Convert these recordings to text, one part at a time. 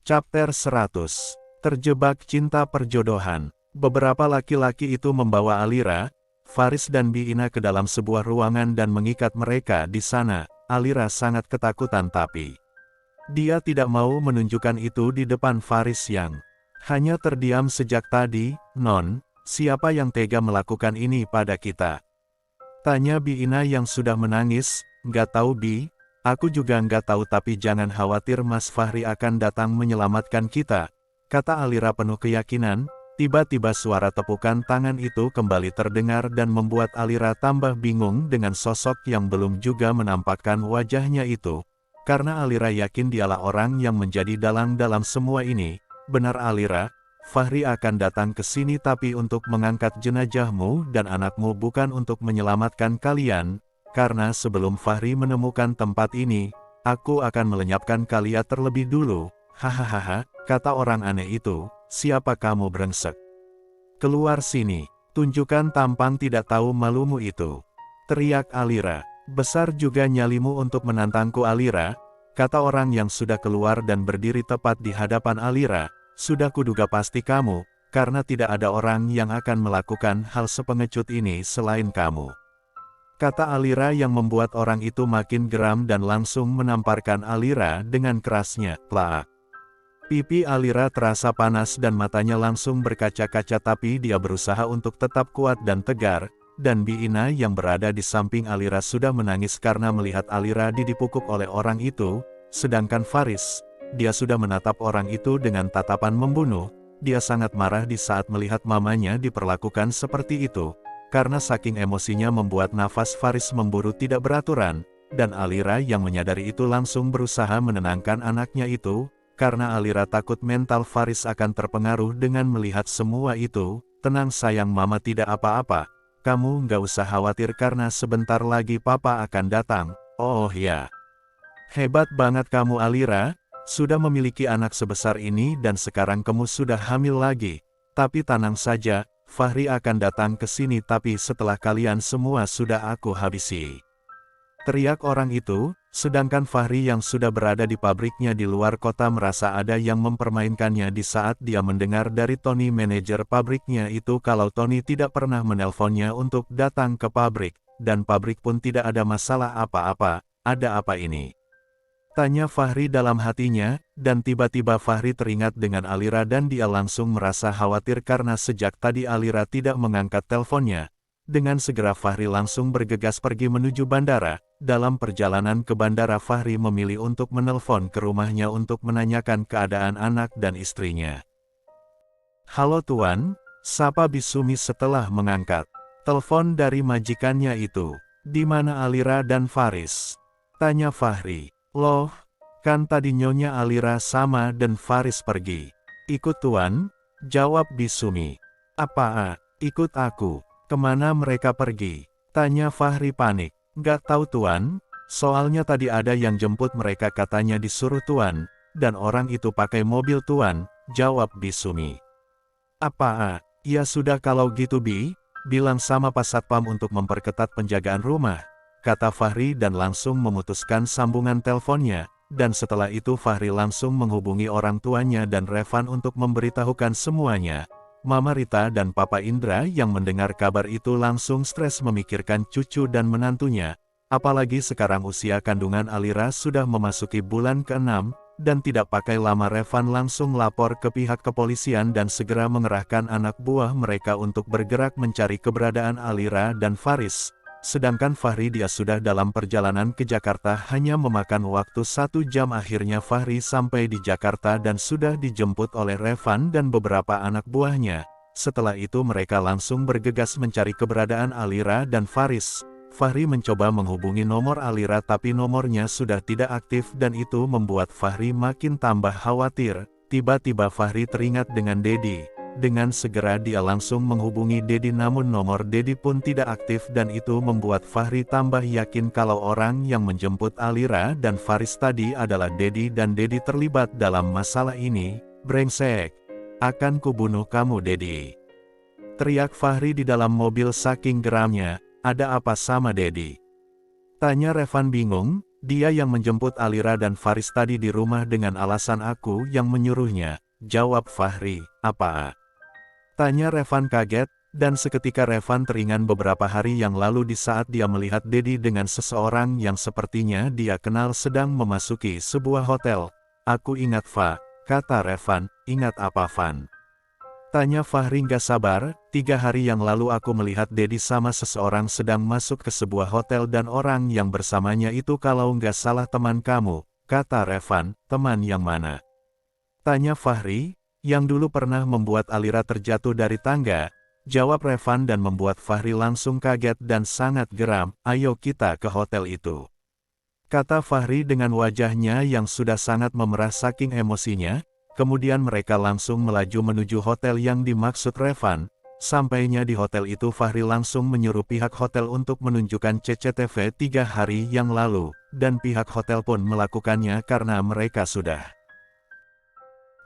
Chapter 100. Terjebak cinta perjodohan. Beberapa laki-laki itu membawa Alira, Faris dan Biina ke dalam sebuah ruangan dan mengikat mereka di sana. Alira sangat ketakutan tapi dia tidak mau menunjukkan itu di depan Faris yang hanya terdiam sejak tadi. "Non, siapa yang tega melakukan ini pada kita?" tanya Biina yang sudah menangis. "Nggak tahu Bi, aku juga nggak tahu, tapi jangan khawatir, Mas Fahri akan datang menyelamatkan kita," kata Alira penuh keyakinan. Tiba-tiba suara tepukan tangan itu kembali terdengar dan membuat Alira tambah bingung dengan sosok yang belum juga menampakkan wajahnya itu. Karena Alira yakin dialah orang yang menjadi dalang dalam semua ini. "Benar Alira, Fahri akan datang ke sini tapi untuk mengangkat jenazahmu dan anakmu, bukan untuk menyelamatkan kalian. Karena sebelum Fahri menemukan tempat ini, aku akan melenyapkan kalian terlebih dulu." "Hahaha," kata orang aneh itu. "Siapa kamu brengsek? Keluar sini, tunjukkan tampang tidak tahu malumu itu," teriak Alira. "Besar juga nyalimu untuk menantangku Alira," kata orang yang sudah keluar dan berdiri tepat di hadapan Alira. "Sudah kuduga pasti kamu, karena tidak ada orang yang akan melakukan hal sepengecut ini selain kamu," kata Alira yang membuat orang itu makin geram dan langsung menamparkan Alira dengan kerasnya. Plak. Pipi Alira terasa panas dan matanya langsung berkaca-kaca, tapi dia berusaha untuk tetap kuat dan tegar, dan Biina yang berada di samping Alira sudah menangis karena melihat Alira dipukul oleh orang itu, sedangkan Faris, dia sudah menatap orang itu dengan tatapan membunuh. Dia sangat marah di saat melihat mamanya diperlakukan seperti itu, karena saking emosinya membuat nafas Faris memburu tidak beraturan, dan Alira yang menyadari itu langsung berusaha menenangkan anaknya itu. Karena Alira takut mental Faris akan terpengaruh dengan melihat semua itu. "Tenang sayang, mama tidak apa-apa. Kamu nggak usah khawatir karena sebentar lagi papa akan datang." "Oh ya. Hebat banget kamu Alira, sudah memiliki anak sebesar ini dan sekarang kamu sudah hamil lagi. Tapi tenang saja, Fahri akan datang ke sini tapi setelah kalian semua sudah aku habisi," teriak orang itu. Sedangkan Fahri yang sudah berada di pabriknya di luar kota merasa ada yang mempermainkannya di saat dia mendengar dari Tony, manajer pabriknya itu, kalau Tony tidak pernah menelponnya untuk datang ke pabrik, dan pabrik pun tidak ada masalah apa-apa. "Ada apa ini?" tanya Fahri dalam hatinya, dan tiba-tiba Fahri teringat dengan Alira dan dia langsung merasa khawatir karena sejak tadi Alira tidak mengangkat teleponnya. Dengan segera Fahri langsung bergegas pergi menuju bandara. Dalam perjalanan ke bandara Fahri memilih untuk menelpon ke rumahnya untuk menanyakan keadaan anak dan istrinya. "Halo Tuan," sapa Bisumi setelah mengangkat telepon dari majikannya itu. "Di mana Alira dan Faris?" tanya Fahri. "Loh, kan tadi Nyonya Alira sama dan Faris pergi." "Ikut Tuan," jawab Bisumi. "Apa? Ikut aku? Kemana mereka pergi?" tanya Fahri panik. "Nggak tahu Tuan, soalnya tadi ada yang jemput mereka, katanya disuruh Tuan, dan orang itu pakai mobil Tuan," jawab Bisumi. "Apa? Ya sudah kalau gitu Bi, bilang sama Pak Satpam untuk memperketat penjagaan rumah," kata Fahri dan langsung memutuskan sambungan teleponnya, dan setelah itu Fahri langsung menghubungi orang tuanya dan Revan untuk memberitahukan semuanya. Mama Rita dan Papa Indra yang mendengar kabar itu langsung stres memikirkan cucu dan menantunya, apalagi sekarang usia kandungan Alira sudah memasuki bulan ke-6, dan tidak pakai lama Revan langsung lapor ke pihak kepolisian dan segera mengerahkan anak buah mereka untuk bergerak mencari keberadaan Alira dan Faris. Sedangkan Fahri dia sudah dalam perjalanan ke Jakarta hanya memakan waktu 1 jam. Akhirnya Fahri sampai di Jakarta dan sudah dijemput oleh Revan dan beberapa anak buahnya. Setelah itu mereka langsung bergegas mencari keberadaan Alira dan Faris. Fahri mencoba menghubungi nomor Alira tapi nomornya sudah tidak aktif dan itu membuat Fahri makin tambah khawatir. Tiba-tiba Fahri teringat dengan Dedi. Dengan segera dia langsung menghubungi Dedi namun nomor Dedi pun tidak aktif dan itu membuat Fahri tambah yakin kalau orang yang menjemput Alira dan Faris tadi adalah Dedi dan Dedi terlibat dalam masalah ini. "Brengsek, akan kubunuh kamu Dedi," teriak Fahri di dalam mobil saking geramnya. "Ada apa sama Dedi?" tanya Revan bingung. Dia yang menjemput Alira dan Faris tadi di rumah dengan alasan aku yang menyuruhnya, jawab Fahri. Apa? Tanya Revan kaget, dan seketika Revan teringat beberapa hari yang lalu di saat dia melihat Dedi dengan seseorang yang sepertinya dia kenal sedang memasuki sebuah hotel. Aku ingat Fa, kata Revan. Ingat apa Van? Tanya Fahri gak sabar. 3 hari yang lalu aku melihat Dedi sama seseorang sedang masuk ke sebuah hotel dan orang yang bersamanya itu kalau nggak salah teman kamu, kata Revan. Teman yang mana? Tanya Fahri. Yang dulu pernah membuat Alira terjatuh dari tangga, jawab Revan dan membuat Fahri langsung kaget dan sangat geram. Ayo kita ke hotel itu, kata Fahri dengan wajahnya yang sudah sangat memerah saking emosinya. Kemudian mereka langsung melaju menuju hotel yang dimaksud Revan. Sampainya di hotel itu Fahri langsung menyuruh pihak hotel untuk menunjukkan CCTV 3 hari yang lalu, dan pihak hotel pun melakukannya karena mereka sudah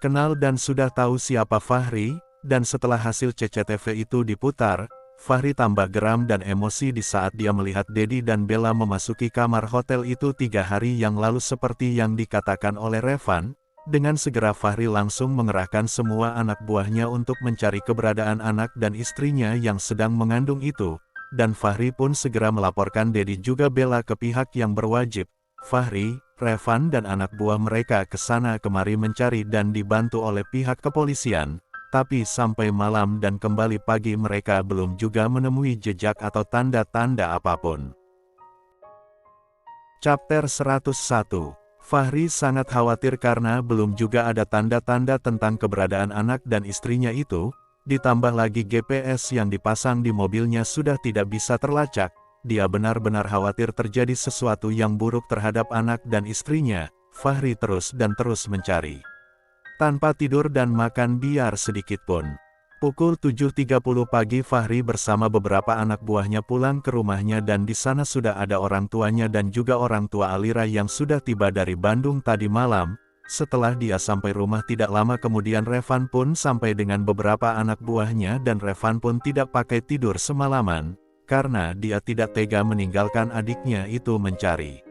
kenal dan sudah tahu siapa Fahri. Dan setelah hasil CCTV itu diputar, Fahri tambah geram dan emosi di saat dia melihat Dedi dan Bella memasuki kamar hotel itu 3 hari yang lalu seperti yang dikatakan oleh Revan. Dengan segera Fahri langsung mengerahkan semua anak buahnya untuk mencari keberadaan anak dan istrinya yang sedang mengandung itu, dan Fahri pun segera melaporkan Dedi juga Bella ke pihak yang berwajib. Fahri, Revan dan anak buah mereka ke sana kemari mencari dan dibantu oleh pihak kepolisian, tapi sampai malam dan kembali pagi mereka belum juga menemui jejak atau tanda-tanda apapun. Chapter 101. Fahri sangat khawatir karena belum juga ada tanda-tanda tentang keberadaan anak dan istrinya itu, ditambah lagi GPS yang dipasang di mobilnya sudah tidak bisa terlacak. Dia benar-benar khawatir terjadi sesuatu yang buruk terhadap anak dan istrinya. Fahri terus dan terus mencari, tanpa tidur dan makan biar sedikit pun. Pukul 7.30 pagi Fahri bersama beberapa anak buahnya pulang ke rumahnya dan di sana sudah ada orang tuanya dan juga orang tua Alira yang sudah tiba dari Bandung tadi malam. Setelah dia sampai rumah tidak lama kemudian Revan pun sampai dengan beberapa anak buahnya dan Revan pun tidak pakai tidur semalaman, karena dia tidak tega meninggalkan adiknya itu mencari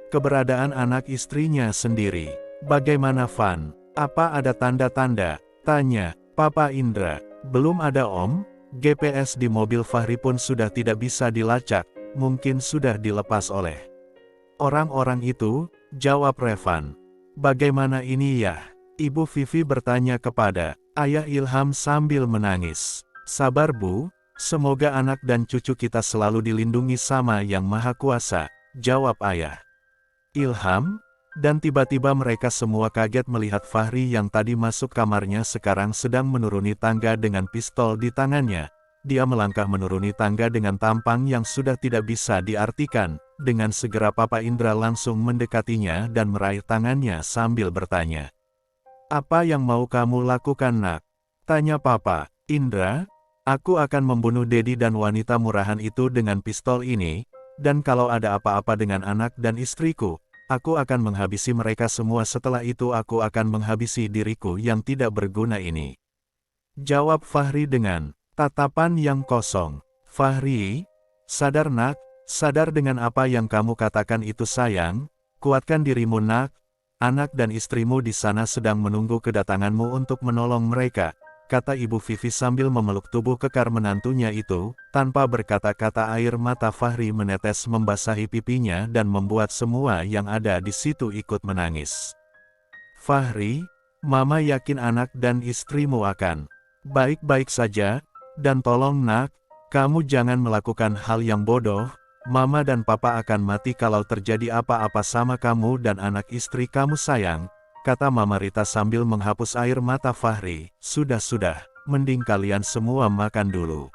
keberadaan anak istrinya sendiri. Bagaimana Van? Apa ada tanda-tanda? Tanya Papa Indra. Belum ada Om. GPS di mobil Fahri pun sudah tidak bisa dilacak, mungkin sudah dilepas oleh orang-orang itu, jawab Revan. Bagaimana ini ya? Ibu Vivi bertanya kepada Ayah Ilham sambil menangis. Sabar Bu, semoga anak dan cucu kita selalu dilindungi sama Yang Maha Kuasa, jawab Ayah Ilham. Dan tiba-tiba mereka semua kaget melihat Fahri yang tadi masuk kamarnya sekarang sedang menuruni tangga dengan pistol di tangannya. Dia melangkah menuruni tangga dengan tampang yang sudah tidak bisa diartikan. Dengan segera Papa Indra langsung mendekatinya dan meraih tangannya sambil bertanya. Apa yang mau kamu lakukan nak? Tanya Papa Indra. Aku akan membunuh Dedi dan wanita murahan itu dengan pistol ini, dan kalau ada apa-apa dengan anak dan istriku, aku akan menghabisi mereka semua. Setelah itu aku akan menghabisi diriku yang tidak berguna ini, jawab Fahri dengan tatapan yang kosong. Fahri, sadar nak, sadar dengan apa yang kamu katakan itu sayang, kuatkan dirimu nak, anak dan istrimu di sana sedang menunggu kedatanganmu untuk menolong mereka, kata Ibu Vivi sambil memeluk tubuh kekar menantunya itu. Tanpa berkata-kata air mata Fahri menetes membasahi pipinya dan membuat semua yang ada di situ ikut menangis. Fahri, Mama yakin anak dan istrimu akan baik-baik saja, dan tolong nak, kamu jangan melakukan hal yang bodoh. Mama dan Papa akan mati kalau terjadi apa-apa sama kamu dan anak istri kamu sayang, kata Mama Rita sambil menghapus air mata Fahri. Sudah, mending kalian semua makan dulu.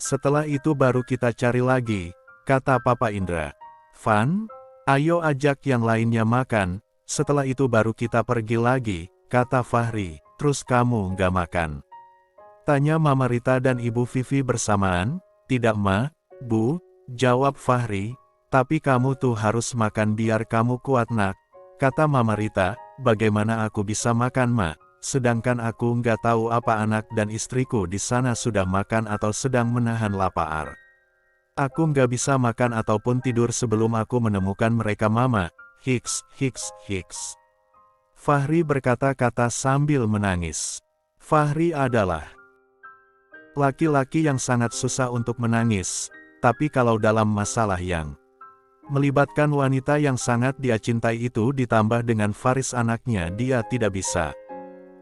Setelah itu baru kita cari lagi, kata Papa Indra. Van, ayo ajak yang lainnya makan, setelah itu baru kita pergi lagi, kata Fahri. Terus kamu nggak makan? Tanya Mama Rita dan Ibu Vivi bersamaan. Tidak Ma, Bu, jawab Fahri, tapi kamu tuh harus makan biar kamu kuat nak, kata Mama Rita. Bagaimana aku bisa makan Ma, sedangkan aku nggak tahu apa anak dan istriku di sana sudah makan atau sedang menahan lapar. Aku nggak bisa makan ataupun tidur sebelum aku menemukan mereka mama. Hiks, hiks, hiks. Fahri berkata-kata sambil menangis. Fahri adalah laki-laki yang sangat susah untuk menangis, tapi kalau dalam masalah yang melibatkan wanita yang sangat dia cintai itu ditambah dengan Faris anaknya, dia tidak bisa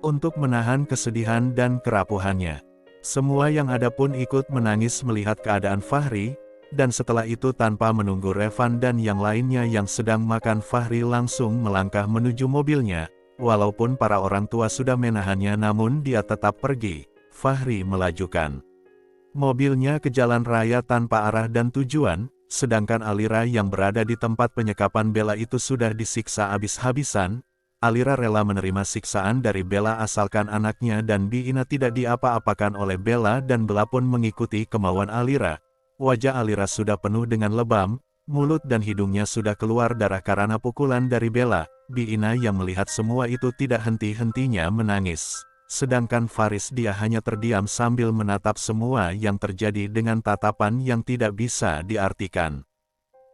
untuk menahan kesedihan dan kerapuhannya. Semua yang ada pun ikut menangis melihat keadaan Fahri, dan setelah itu tanpa menunggu Revan dan yang lainnya yang sedang makan, Fahri langsung melangkah menuju mobilnya. Walaupun para orang tua sudah menahannya namun dia tetap pergi. Fahri melajukan mobilnya ke jalan raya tanpa arah dan tujuan, sedangkan Alira yang berada di tempat penyekapan Bella itu sudah disiksa habis-habisan. Alira rela menerima siksaan dari Bella asalkan anaknya dan Biina tidak diapa-apakan oleh Bella, dan Bella pun mengikuti kemauan Alira. Wajah Alira sudah penuh dengan lebam, mulut dan hidungnya sudah keluar darah karena pukulan dari Bella. Biina yang melihat semua itu tidak henti-hentinya menangis. Sedangkan Faris dia hanya terdiam sambil menatap semua yang terjadi dengan tatapan yang tidak bisa diartikan.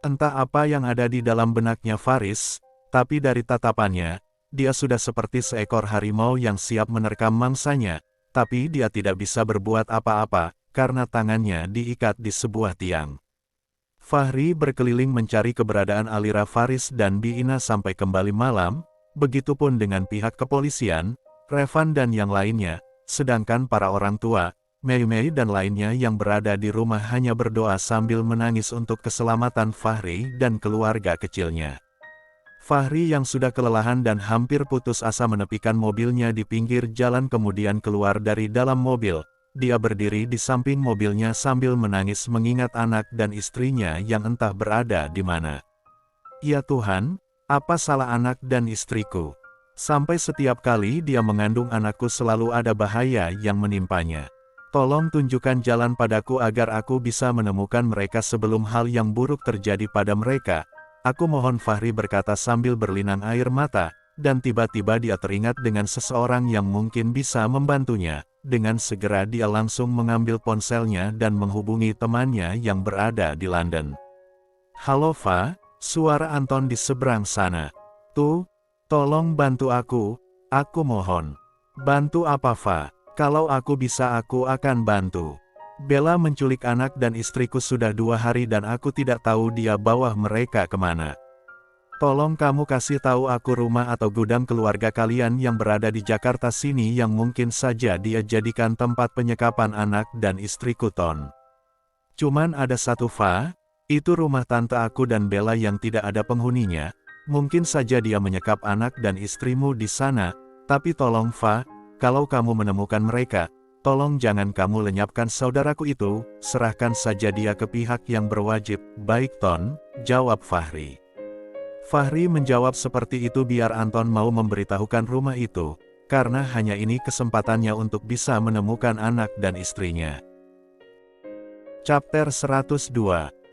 Entah apa yang ada di dalam benaknya Faris, tapi dari tatapannya, dia sudah seperti seekor harimau yang siap menerkam mangsanya, tapi dia tidak bisa berbuat apa-apa, karena tangannya diikat di sebuah tiang. Fahri berkeliling mencari keberadaan Alira, Faris dan Biina sampai kembali malam, begitupun dengan pihak kepolisian, Revan dan yang lainnya, sedangkan para orang tua, Mei dan lainnya yang berada di rumah hanya berdoa sambil menangis untuk keselamatan Fahri dan keluarga kecilnya. Fahri yang sudah kelelahan dan hampir putus asa menepikan mobilnya di pinggir jalan kemudian keluar dari dalam mobil. Dia berdiri di samping mobilnya sambil menangis mengingat anak dan istrinya yang entah berada di mana. Ya Tuhan, apa salah anak dan istriku? Sampai setiap kali dia mengandung anakku selalu ada bahaya yang menimpanya. Tolong tunjukkan jalan padaku agar aku bisa menemukan mereka sebelum hal yang buruk terjadi pada mereka. Aku mohon, Fahri berkata sambil berlinang air mata, dan tiba-tiba dia teringat dengan seseorang yang mungkin bisa membantunya. Dengan segera dia langsung mengambil ponselnya dan menghubungi temannya yang berada di London. Halo Fa, suara Anton di seberang sana. Tuh, tolong bantu aku mohon. Bantu apa Fa? Kalau aku bisa aku akan bantu. Bella menculik anak dan istriku sudah 2 hari dan aku tidak tahu dia bawa mereka kemana. Tolong kamu kasih tahu aku rumah atau gudang keluarga kalian yang berada di Jakarta sini yang mungkin saja dia jadikan tempat penyekapan anak dan istriku Ton. Cuman ada satu Fa, itu rumah tante aku dan Bella yang tidak ada penghuninya, mungkin saja dia menyekap anak dan istrimu di sana, tapi tolong Fa, kalau kamu menemukan mereka, tolong jangan kamu lenyapkan saudaraku itu, serahkan saja dia ke pihak yang berwajib. Baik Ton, jawab Fahri. Fahri menjawab seperti itu biar Anton mau memberitahukan rumah itu, karena hanya ini kesempatannya untuk bisa menemukan anak dan istrinya. Chapter 102.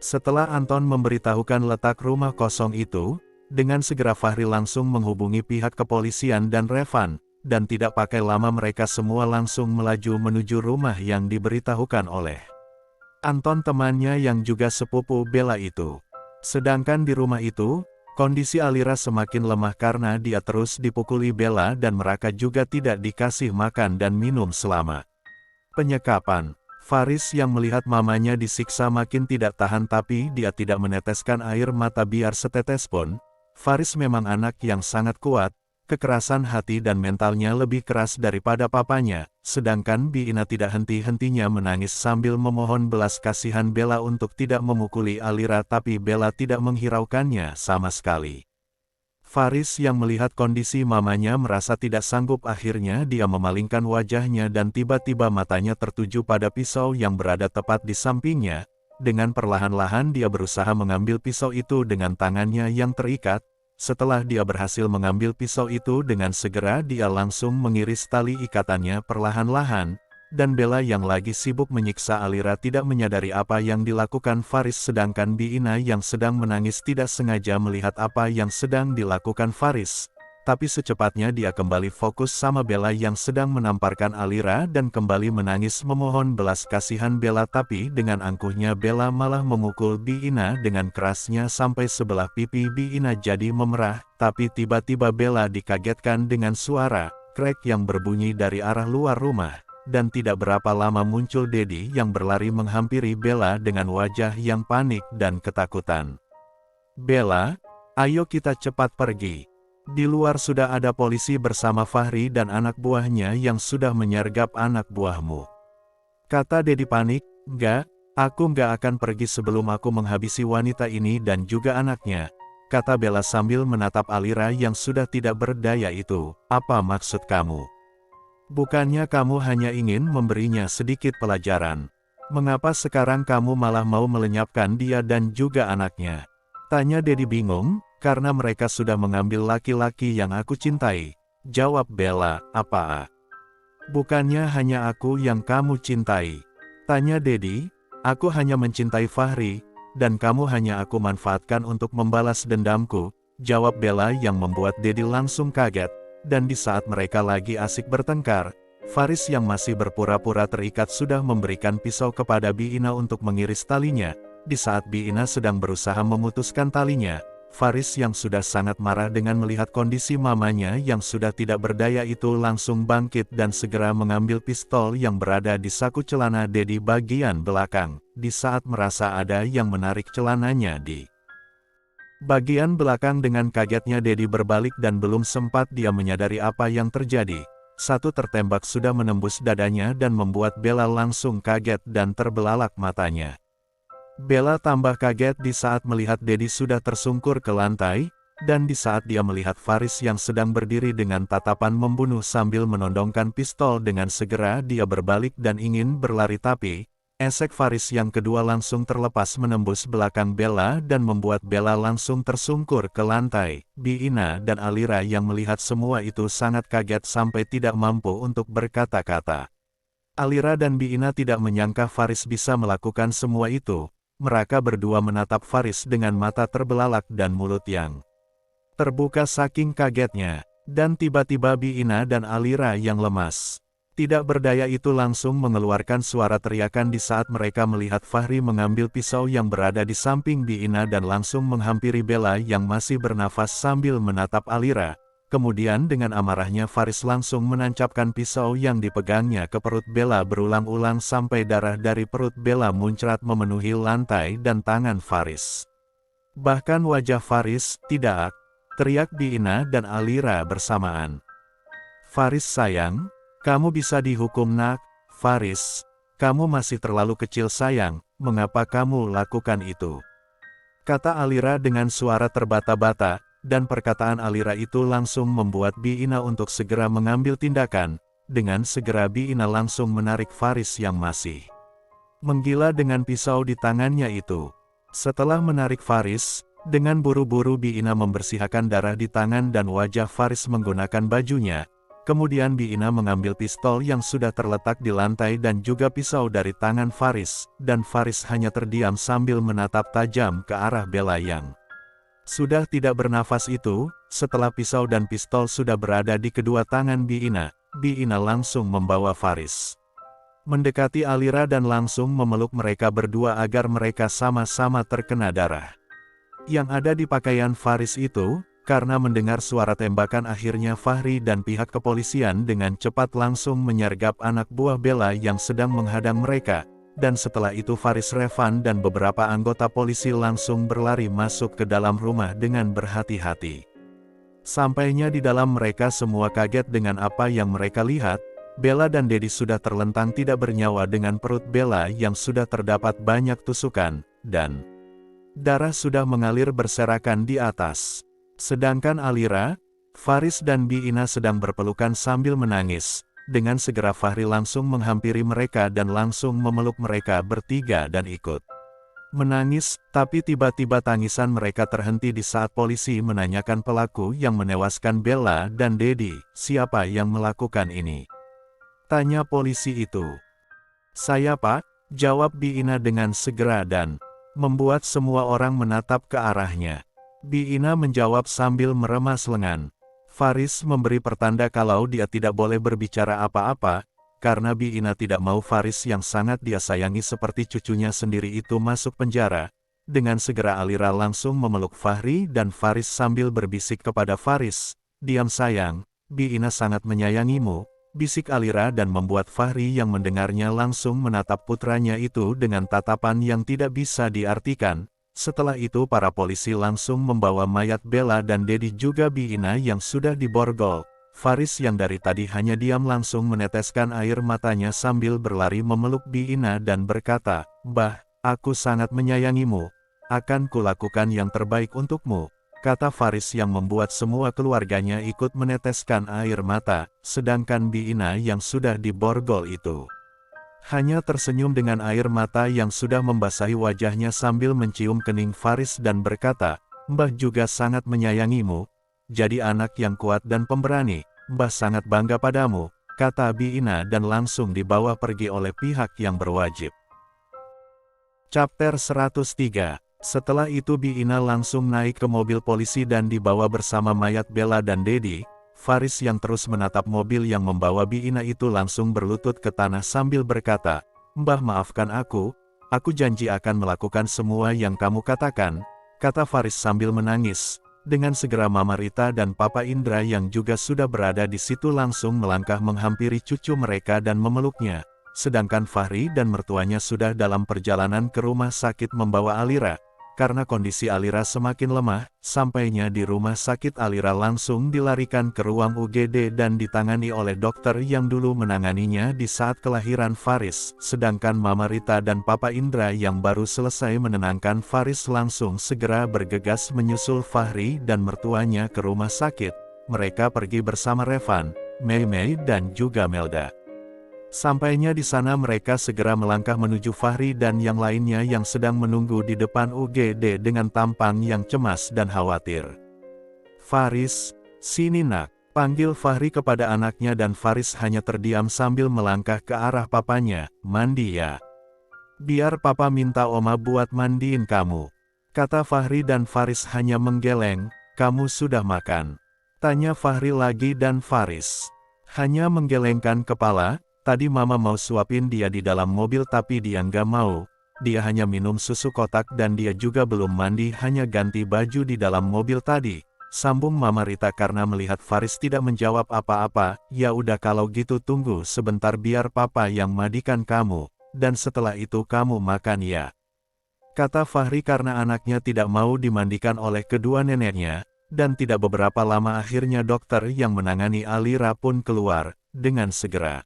Setelah Anton memberitahukan letak rumah kosong itu, dengan segera Fahri langsung menghubungi pihak kepolisian dan Revan, dan tidak pakai lama mereka semua langsung melaju menuju rumah yang diberitahukan oleh Anton, temannya yang juga sepupu Bella itu. Sedangkan di rumah itu, kondisi Alira semakin lemah karena dia terus dipukuli Bella dan mereka juga tidak dikasih makan dan minum selama penyekapan. Faris yang melihat mamanya disiksa makin tidak tahan tapi dia tidak meneteskan air mata biar setetes pun. Faris memang anak yang sangat kuat, kekerasan hati dan mentalnya lebih keras daripada papanya, sedangkan Biina tidak henti-hentinya menangis sambil memohon belas kasihan Bella untuk tidak memukuli Alira tapi Bella tidak menghiraukannya sama sekali. Faris yang melihat kondisi mamanya merasa tidak sanggup, akhirnya dia memalingkan wajahnya dan tiba-tiba matanya tertuju pada pisau yang berada tepat di sampingnya. Dengan perlahan-lahan dia berusaha mengambil pisau itu dengan tangannya yang terikat. Setelah dia berhasil mengambil pisau itu dengan segera dia langsung mengiris tali ikatannya perlahan-lahan, dan Bella yang lagi sibuk menyiksa Alira tidak menyadari apa yang dilakukan Faris, sedangkan Biina yang sedang menangis tidak sengaja melihat apa yang sedang dilakukan Faris. tapi secepatnya dia kembali fokus sama Bella yang sedang menamparkan Alira dan kembali menangis memohon belas kasihan Bella, tapi dengan angkuhnya Bella malah memukul Bi Ina dengan kerasnya sampai sebelah pipi Bi Ina jadi memerah, tapi tiba-tiba Bella dikagetkan dengan suara krek yang berbunyi dari arah luar rumah. Dan tidak berapa lama muncul Dedi yang berlari menghampiri Bella dengan wajah yang panik dan ketakutan. "Bella, ayo kita cepat pergi. Di luar sudah ada polisi bersama Fahri dan anak buahnya yang sudah menyergap anak buahmu," kata Dedi panik. "Enggak, aku enggak akan pergi sebelum aku menghabisi wanita ini dan juga anaknya," kata Bella sambil menatap Alira yang sudah tidak berdaya itu. "Apa maksud kamu? Bukannya kamu hanya ingin memberinya sedikit pelajaran? Mengapa sekarang kamu malah mau melenyapkan dia dan juga anaknya?" tanya Dedi bingung. "Karena mereka sudah mengambil laki-laki yang aku cintai," jawab Bella. "Apa? Bukannya hanya aku yang kamu cintai?" tanya Dedi. "Aku hanya mencintai Fahri, dan kamu hanya aku manfaatkan untuk membalas dendamku," jawab Bella yang membuat Dedi langsung kaget. Dan di saat mereka lagi asik bertengkar, Faris yang masih berpura-pura terikat sudah memberikan pisau kepada Bi Ina untuk mengiris talinya. Di saat Bi Ina sedang berusaha memutuskan talinya, Faris yang sudah sangat marah dengan melihat kondisi mamanya yang sudah tidak berdaya itu langsung bangkit dan segera mengambil pistol yang berada di saku celana Dedi bagian belakang. Di saat merasa ada yang menarik celananya di bagian belakang, dengan kagetnya Dedi berbalik dan belum sempat dia menyadari apa yang terjadi, satu tertembak sudah menembus dadanya dan membuat Bella langsung kaget dan terbelalak matanya. Bella tambah kaget di saat melihat Dedi sudah tersungkur ke lantai, dan di saat dia melihat Faris yang sedang berdiri dengan tatapan membunuh sambil menodongkan pistol. Dengan segera dia berbalik dan ingin berlari, tapi esek Faris yang kedua langsung terlepas menembus belakang Bella dan membuat Bella langsung tersungkur ke lantai. Bi Ina dan Alira yang melihat semua itu sangat kaget sampai tidak mampu untuk berkata-kata. Alira dan Bi Ina tidak menyangka Faris bisa melakukan semua itu. Mereka berdua menatap Faris dengan mata terbelalak dan mulut yang terbuka saking kagetnya. Dan tiba-tiba Bi Ina dan Alira yang lemas tidak berdaya itu langsung mengeluarkan suara teriakan di saat mereka melihat Fahri mengambil pisau yang berada di samping Bi Ina dan langsung menghampiri Bella yang masih bernafas sambil menatap Alira. Kemudian dengan amarahnya Faris langsung menancapkan pisau yang dipegangnya ke perut Bella berulang-ulang sampai darah dari perut Bella muncrat memenuhi lantai dan tangan Faris. Bahkan wajah Faris, "Tidak!" teriak Bi Ina dan Alira bersamaan. "Faris sayang, kamu bisa dihukum nak." "Faris, kamu masih terlalu kecil sayang, mengapa kamu lakukan itu?" kata Alira dengan suara terbata-bata, dan perkataan Alira itu langsung membuat Bi Ina untuk segera mengambil tindakan. Dengan segera Bi Ina langsung menarik Faris yang masih menggila dengan pisau di tangannya itu. Setelah menarik Faris, dengan buru-buru Bi Ina membersihkan darah di tangan dan wajah Faris menggunakan bajunya. Kemudian Bi Ina mengambil pistol yang sudah terletak di lantai dan juga pisau dari tangan Faris, dan Faris hanya terdiam sambil menatap tajam ke arah Bella yang sudah tidak bernafas itu. Setelah pisau dan pistol sudah berada di kedua tangan Bi Ina langsung membawa Faris mendekati Alira dan langsung memeluk mereka berdua agar mereka sama-sama terkena darah yang ada di pakaian Faris itu. Karena mendengar suara tembakan, akhirnya Fahri dan pihak kepolisian dengan cepat langsung menyergap anak buah Bella yang sedang menghadang mereka. Dan setelah itu Faris, Revan dan beberapa anggota polisi langsung berlari masuk ke dalam rumah dengan berhati-hati. Sampainya di dalam, mereka semua kaget dengan apa yang mereka lihat. Bella dan Dedi sudah terlentang tidak bernyawa dengan perut Bella yang sudah terdapat banyak tusukan, dan darah sudah mengalir berserakan di atas. Sedangkan Alira, Faris dan Bi Ina sedang berpelukan sambil menangis. Dengan segera Fahri langsung menghampiri mereka dan langsung memeluk mereka bertiga dan ikut menangis, tapi tiba-tiba tangisan mereka terhenti di saat polisi menanyakan pelaku yang menewaskan Bella dan Dedi. "Siapa yang melakukan ini?" tanya polisi itu. "Saya Pak," jawab Bi Ina dengan segera dan membuat semua orang menatap ke arahnya. Bi Ina menjawab sambil meremas lengan. Faris memberi pertanda kalau dia tidak boleh berbicara apa-apa, karena Bi Ina tidak mau Faris yang sangat dia sayangi seperti cucunya sendiri itu masuk penjara. Dengan segera Alira langsung memeluk Fahri dan Faris sambil berbisik kepada Faris, "Diam sayang, Bi Ina sangat menyayangimu," bisik Alira dan membuat Fahri yang mendengarnya langsung menatap putranya itu dengan tatapan yang tidak bisa diartikan. Setelah itu para polisi langsung membawa mayat Bella dan Dedi juga Bi Ina yang sudah diborgol. Faris yang dari tadi hanya diam langsung meneteskan air matanya sambil berlari memeluk Bi Ina dan berkata, "Mbah, aku sangat menyayangimu. Akan kulakukan yang terbaik untukmu," kata Faris yang membuat semua keluarganya ikut meneteskan air mata, sedangkan Bi Ina yang sudah diborgol itu hanya tersenyum dengan air mata yang sudah membasahi wajahnya sambil mencium kening Faris dan berkata, "Mbah juga sangat menyayangimu. Jadi anak yang kuat dan pemberani. Mbah sangat bangga padamu," kata Bi Ina dan langsung dibawa pergi oleh pihak yang berwajib. Chapter 103. Setelah itu Bi Ina langsung naik ke mobil polisi dan dibawa bersama mayat Bella dan Dedi. Faris yang terus menatap mobil yang membawa Bi Ina itu langsung berlutut ke tanah sambil berkata, "Mbah maafkan aku janji akan melakukan semua yang kamu katakan," kata Faris sambil menangis. Dengan segera Mama Rita dan Papa Indra yang juga sudah berada di situ langsung melangkah menghampiri cucu mereka dan memeluknya. Sedangkan Fahri dan mertuanya sudah dalam perjalanan ke rumah sakit membawa Alira. Karena kondisi Alira semakin lemah, sampainya di rumah sakit Alira langsung dilarikan ke ruang UGD dan ditangani oleh dokter yang dulu menanganinya di saat kelahiran Faris. Sedangkan Mama Rita dan Papa Indra yang baru selesai menenangkan Faris langsung segera bergegas menyusul Fahri dan mertuanya ke rumah sakit. Mereka pergi bersama Revan, Mei Mei dan juga Melda. Sampainya di sana mereka segera melangkah menuju Fahri dan yang lainnya yang sedang menunggu di depan UGD dengan tampang yang cemas dan khawatir. "Faris, sini nak," panggil Fahri kepada anaknya dan Faris hanya terdiam sambil melangkah ke arah papanya. "Mandi ya. Biar papa minta oma buat mandiin kamu," kata Fahri dan Faris hanya menggeleng. "Kamu sudah makan?" tanya Fahri lagi dan Faris hanya menggelengkan kepala. "Tadi mama mau suapin dia di dalam mobil tapi dia nggak mau. Dia hanya minum susu kotak dan dia juga belum mandi hanya ganti baju di dalam mobil tadi," sambung Mama Rita karena melihat Faris tidak menjawab apa-apa. "Ya udah kalau gitu tunggu sebentar biar papa yang mandikan kamu, dan setelah itu kamu makan ya," kata Fahri karena anaknya tidak mau dimandikan oleh kedua neneknya. Dan tidak beberapa lama akhirnya dokter yang menangani Alira pun keluar dengan segera.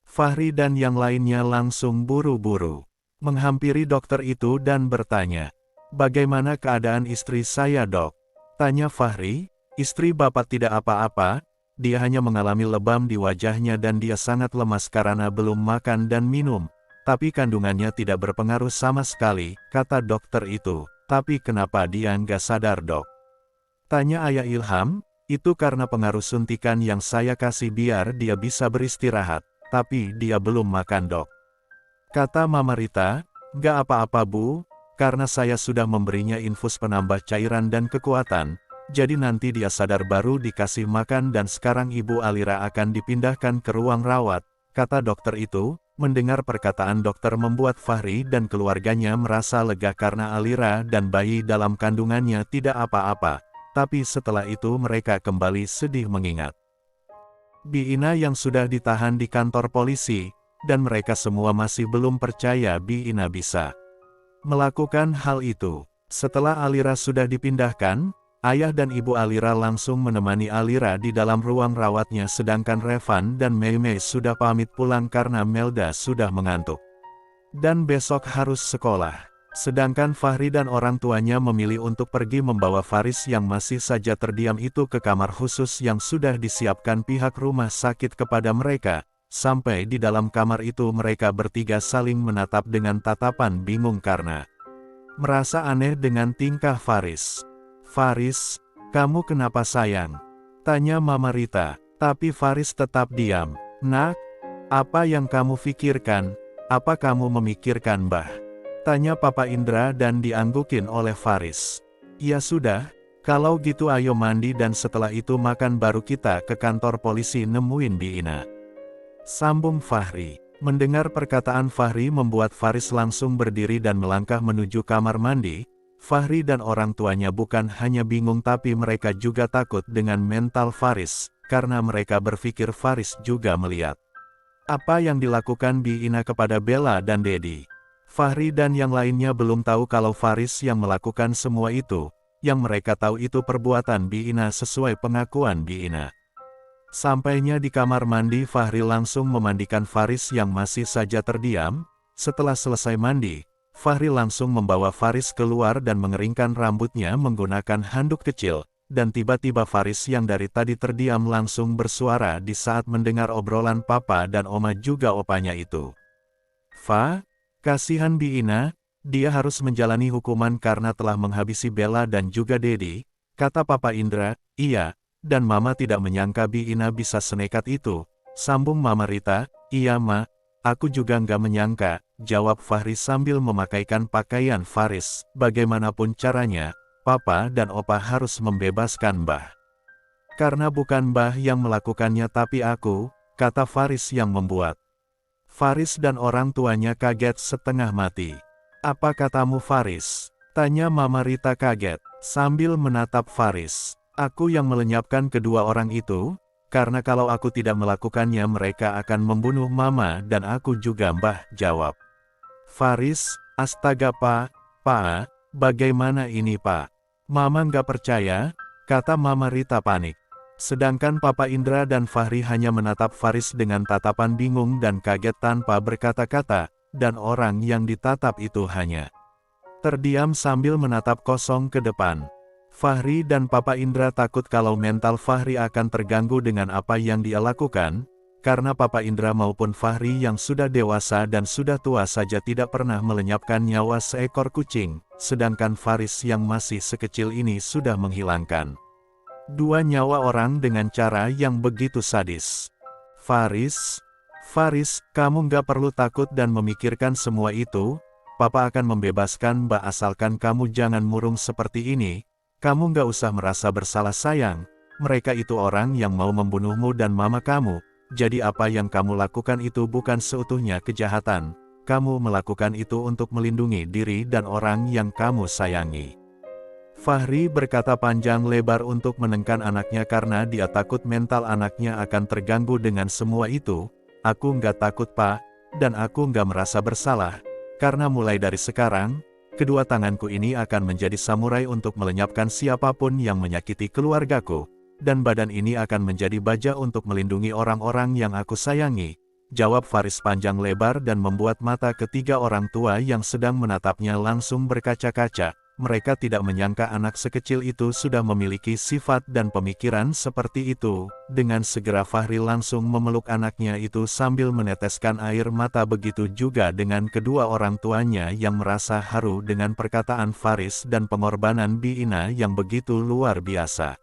Fahri dan yang lainnya langsung buru-buru menghampiri dokter itu dan bertanya, "Bagaimana keadaan istri saya, Dok?" tanya Fahri. "Istri Bapak tidak apa-apa, dia hanya mengalami lebam di wajahnya dan dia sangat lemas karena belum makan dan minum, tapi kandungannya tidak berpengaruh sama sekali," kata dokter itu. "Tapi kenapa dia nggak sadar, Dok?" tanya Ayah Ilham. "Itu karena pengaruh suntikan yang saya kasih biar dia bisa beristirahat. Tapi dia belum makan, Dok," kata Mama Rita. "Gak apa-apa Bu, karena saya sudah memberinya infus penambah cairan dan kekuatan, jadi nanti dia sadar baru dikasih makan dan sekarang Ibu Alira akan dipindahkan ke ruang rawat," kata dokter itu. Mendengar perkataan dokter membuat Fahri dan keluarganya merasa lega karena Alira dan bayi dalam kandungannya tidak apa-apa. Tapi setelah itu mereka kembali sedih mengingat Bi Ina yang sudah ditahan di kantor polisi, dan mereka semua masih belum percaya Bi Ina bisa melakukan hal itu. Setelah Alira sudah dipindahkan, ayah dan ibu Alira langsung menemani Alira di dalam ruang rawatnya sedangkan Revan dan Mei Mei sudah pamit pulang karena Melda sudah mengantuk dan besok harus sekolah. Sedangkan Fahri dan orang tuanya memilih untuk pergi membawa Faris yang masih saja terdiam itu ke kamar khusus yang sudah disiapkan pihak rumah sakit kepada mereka. Sampai di dalam kamar itu mereka bertiga saling menatap dengan tatapan bingung karena merasa aneh dengan tingkah Faris. "Faris, kamu kenapa sayang?" tanya Mama Rita. Tapi Faris tetap diam. "Nak, apa yang kamu pikirkan? Apa kamu memikirkan Mbah?" tanya Papa Indra dan dianggukin oleh Faris. "Ya sudah, Kalau gitu ayo mandi dan setelah itu makan baru kita ke kantor polisi nemuin Biina. Sambung Fahri. Mendengar perkataan Fahri membuat Faris langsung berdiri dan melangkah menuju kamar mandi. Fahri dan orang tuanya bukan hanya bingung tapi mereka juga takut dengan mental Faris, karena mereka berpikir Faris juga melihat apa yang dilakukan Biina kepada Bella dan Dedi. Fahri dan yang lainnya belum tahu kalau Faris yang melakukan semua itu. Yang mereka tahu itu perbuatan Biina sesuai pengakuan Biina. Sampainya di kamar mandi, Fahri langsung memandikan Faris yang masih saja terdiam. Setelah selesai mandi, Fahri langsung membawa Faris keluar dan mengeringkan rambutnya menggunakan handuk kecil. Dan tiba-tiba Faris yang dari tadi terdiam langsung bersuara di saat mendengar obrolan papa dan oma juga opanya itu. "Fa, kasihan Biina. Dia harus menjalani hukuman karena telah menghabisi Bella dan juga Dedi," kata Papa Indra. "Iya, dan Mama tidak menyangka Biina bisa senekat itu," sambung Mama Rita. "Iya Ma, aku juga nggak menyangka," jawab Fahri sambil memakaikan pakaian Faris. "Bagaimanapun caranya, Papa dan Opa harus membebaskan Mbah. Karena bukan Mbah yang melakukannya tapi aku," kata Faris yang membuat Faris dan orang tuanya kaget setengah mati. "Apa katamu Faris?" tanya Mama Rita kaget, sambil menatap Faris. "Aku yang melenyapkan kedua orang itu, karena kalau aku tidak melakukannya mereka akan membunuh Mama dan aku juga Mbah," jawab Faris. "Astaga Pak, bagaimana ini Pak? Mama nggak percaya," kata Mama Rita panik. Sedangkan Papa Indra dan Fahri hanya menatap Faris dengan tatapan bingung dan kaget tanpa berkata-kata. Dan orang yang ditatap itu hanya terdiam sambil menatap kosong ke depan. Fahri dan Papa Indra takut kalau mental Fahri akan terganggu dengan apa yang dia lakukan, karena Papa Indra maupun Fahri yang sudah dewasa dan sudah tua saja tidak pernah melenyapkan nyawa seekor kucing, sedangkan Faris yang masih sekecil ini sudah menghilangkan 2 nyawa orang dengan cara yang begitu sadis. Faris, kamu nggak perlu takut dan memikirkan semua itu. Papa akan membebaskan Mbak asalkan kamu jangan murung seperti ini. Kamu nggak usah merasa bersalah sayang. Mereka itu orang yang mau membunuhmu dan mama kamu. Jadi apa yang kamu lakukan itu bukan seutuhnya kejahatan. Kamu melakukan itu untuk melindungi diri dan orang yang kamu sayangi. Fahri berkata panjang lebar untuk menenangkan anaknya karena dia takut mental anaknya akan terganggu dengan semua itu. "Aku nggak takut Pak, dan aku nggak merasa bersalah, karena mulai dari sekarang, kedua tanganku ini akan menjadi samurai untuk melenyapkan siapapun yang menyakiti keluargaku, dan badan ini akan menjadi baja untuk melindungi orang-orang yang aku sayangi," jawab Faris panjang lebar dan membuat mata ketiga orang tua yang sedang menatapnya langsung berkaca-kaca. Mereka tidak menyangka anak sekecil itu sudah memiliki sifat dan pemikiran seperti itu. Dengan segera Fahri langsung memeluk anaknya itu sambil meneteskan air mata, begitu juga dengan kedua orang tuanya yang merasa haru dengan perkataan Faris dan pengorbanan Biina yang begitu luar biasa.